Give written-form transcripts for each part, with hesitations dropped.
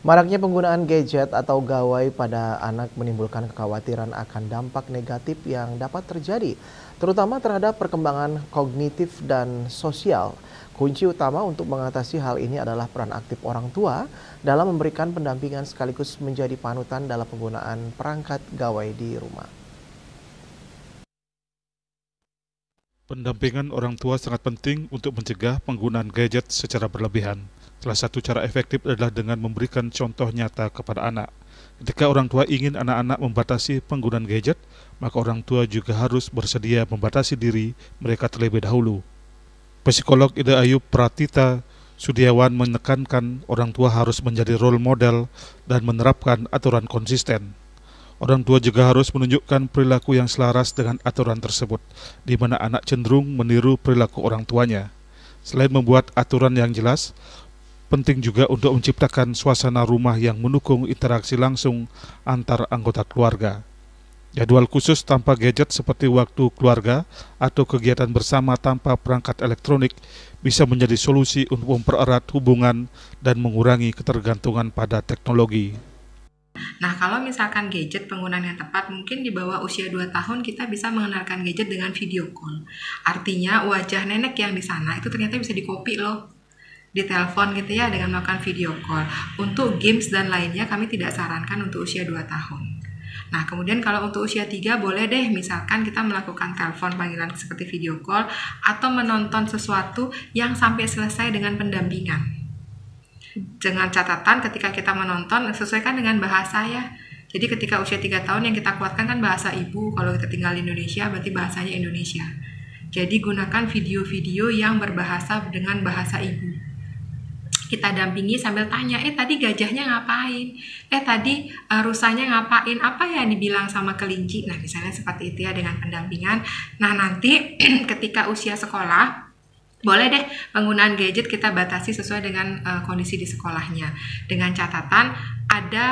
Maraknya penggunaan gadget atau gawai pada anak menimbulkan kekhawatiran akan dampak negatif yang dapat terjadi, terutama terhadap perkembangan kognitif dan sosial. Kunci utama untuk mengatasi hal ini adalah peran aktif orang tua dalam memberikan pendampingan sekaligus menjadi panutan dalam penggunaan perangkat gawai di rumah. Pendampingan orang tua sangat penting untuk mencegah penggunaan gadget secara berlebihan. Salah satu cara efektif adalah dengan memberikan contoh nyata kepada anak. Ketika orang tua ingin anak-anak membatasi penggunaan gadget, maka orang tua juga harus bersedia membatasi diri mereka terlebih dahulu. Psikolog Ida Ayu Pratita Sudiawan menekankan orang tua harus menjadi role model dan menerapkan aturan konsisten. Orang tua juga harus menunjukkan perilaku yang selaras dengan aturan tersebut, di mana anak cenderung meniru perilaku orang tuanya. Selain membuat aturan yang jelas, penting juga untuk menciptakan suasana rumah yang mendukung interaksi langsung antar anggota keluarga. Jadwal khusus tanpa gadget seperti waktu keluarga atau kegiatan bersama tanpa perangkat elektronik bisa menjadi solusi untuk mempererat hubungan dan mengurangi ketergantungan pada teknologi. Nah, kalau misalkan gadget penggunaan yang tepat, mungkin di bawah usia 2 tahun kita bisa mengenalkan gadget dengan video call. Artinya wajah nenek yang di sana itu ternyata bisa dikopi loh di telepon gitu ya dengan melakukan video call. Untuk games dan lainnya kami tidak sarankan untuk usia 2 tahun. Nah, kemudian kalau untuk usia 3 boleh deh misalkan kita melakukan telepon panggilan seperti video call atau menonton sesuatu yang sampai selesai dengan pendampingan. Dengan catatan ketika kita menonton sesuaikan dengan bahasa ya. Jadi ketika usia 3 tahun yang kita kuatkan kan bahasa ibu. Kalau kita tinggal di Indonesia berarti bahasanya Indonesia. Jadi gunakan video-video yang berbahasa dengan bahasa ibu. Kita dampingi sambil tanya, tadi gajahnya ngapain? Tadi rusanya ngapain? Apa yang dibilang sama kelinci? Nah misalnya seperti itu ya dengan pendampingan. Nah nanti ketika usia sekolah boleh deh penggunaan gadget kita batasi sesuai dengan kondisi di sekolahnya. Dengan catatan ada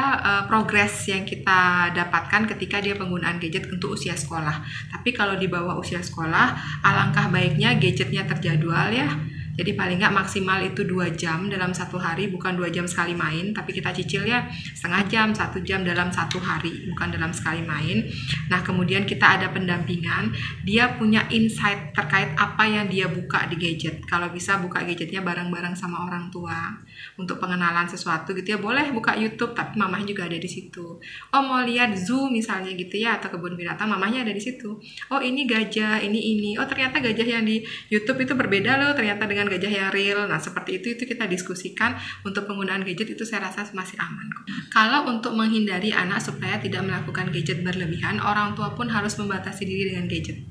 progres yang kita dapatkan ketika dia penggunaan gadget untuk usia sekolah. Tapi kalau di bawah usia sekolah, alangkah baiknya gadgetnya terjadwal ya. Jadi paling nggak maksimal itu 2 jam dalam satu hari, bukan 2 jam sekali main, tapi kita cicil ya setengah jam, 1 jam dalam satu hari, bukan dalam sekali main. Nah kemudian kita ada pendampingan, dia punya insight terkait apa yang dia buka di gadget. Kalau bisa buka gadgetnya bareng-bareng sama orang tua untuk pengenalan sesuatu gitu ya, boleh buka YouTube, tapi mamahnya juga ada di situ. Oh mau lihat zoo misalnya gitu ya, atau kebun binatang, mamahnya ada di situ. Oh ini gajah, ini. Oh ternyata gajah yang di YouTube itu berbeda loh, ternyata dengan gajah yang real. Nah seperti itu kita diskusikan. Untuk penggunaan gadget itu saya rasa masih aman kok. Kalau untuk menghindari anak supaya tidak melakukan gadget berlebihan, orang tua pun harus membatasi diri dengan gadget.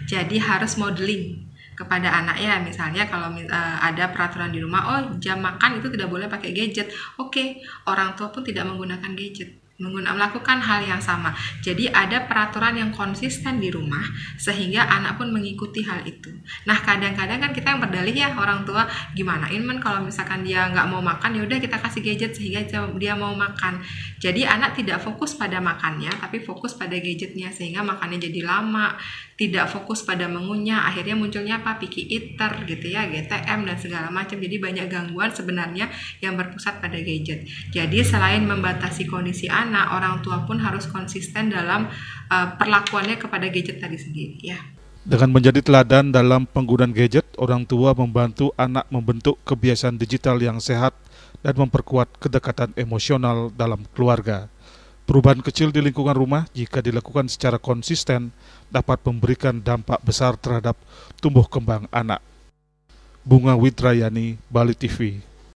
Jadi harus modeling kepada anak ya, misalnya kalau ada peraturan di rumah, oh jam makan itu tidak boleh pakai gadget. Oke, orang tua pun tidak menggunakan gadget, melakukan hal yang sama. Jadi ada peraturan yang konsisten di rumah sehingga anak pun mengikuti hal itu. Nah kadang-kadang kan kita yang berdalih ya orang tua, gimanain men kalau misalkan dia nggak mau makan ya udah kita kasih gadget sehingga dia mau makan. Jadi anak tidak fokus pada makannya tapi fokus pada gadgetnya sehingga makannya jadi lama, tidak fokus pada mengunyah, akhirnya munculnya apa? Picky eater gitu ya, GTM dan segala macam. Jadi banyak gangguan sebenarnya yang berpusat pada gadget. Jadi selain membatasi kondisi anak, orang tua pun harus konsisten dalam perlakuannya kepada gadget tadi sendiri ya. Dengan menjadi teladan dalam penggunaan gadget, orang tua membantu anak membentuk kebiasaan digital yang sehat dan memperkuat kedekatan emosional dalam keluarga. Perubahan kecil di lingkungan rumah jika dilakukan secara konsisten dapat memberikan dampak besar terhadap tumbuh kembang anak. Bunga Widrayani, Bali TV.